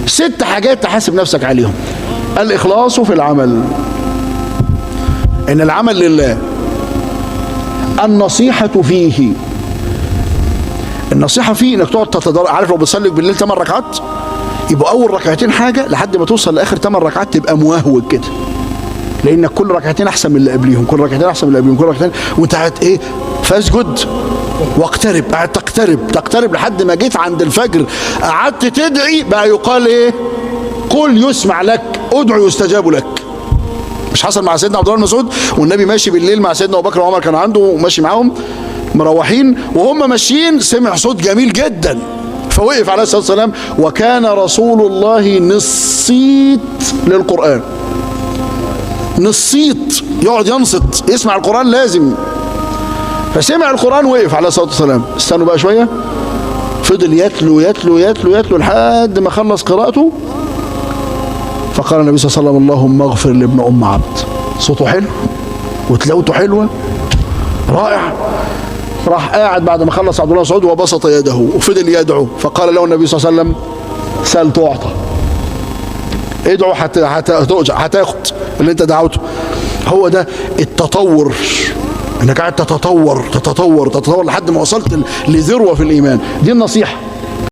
6 حاجات تحاسب نفسك عليهم. الإخلاص في العمل، إن العمل لله. النصيحة فيه، النصيحة فيه إنك تقعد تتدرج. عارف لو بتصلي بالليل 8 ركعات، يبقى أول ركعتين حاجة لحد ما توصل لآخر 8 ركعات تبقى موهوج كده، لأنك كل ركعتين أحسن من اللي قبليهم، كل ركعتين أحسن من اللي قبليهم، كل ركعتين، وأنت قاعد إيه؟ فاسجد واقترب، قاعد تقترب لحد ما جيت عند الفجر قعدت تدعي، بقى يقال إيه؟ قل يسمع لك، ادعو يستجاب لك. مش حصل مع سيدنا عبد الله بن مسعود والنبي ماشي بالليل مع سيدنا أبو بكر وعمر، كان عنده وماشي معاهم مروحين، وهم ماشيين سمع صوت جميل جدا فوقف عليه الصلاة والسلام، وكان رسول الله نصيت للقرآن. نصيت، يقعد ينصت يسمع القرآن لازم. فسمع القرآن وقف عليه الصلاة والسلام. استنوا بقى شوية، فضل يتلو لحد ما خلص قراءته، فقال النبي صلى الله عليه وسلم اللهم اغفر لابن أم عبد. صوته حلو وتلاوته حلوة رائع. راح قاعد بعد ما خلص عبد الله بن مسعود وبسط يده وفضل يدعو، فقال له النبي صلى الله عليه وسلم سل تعطى، ادعو هتاخد اللي انت دعوته. هو ده التطور، انك قاعد تتطور لحد ما وصلت لذروة في الإيمان. دي النصيحة.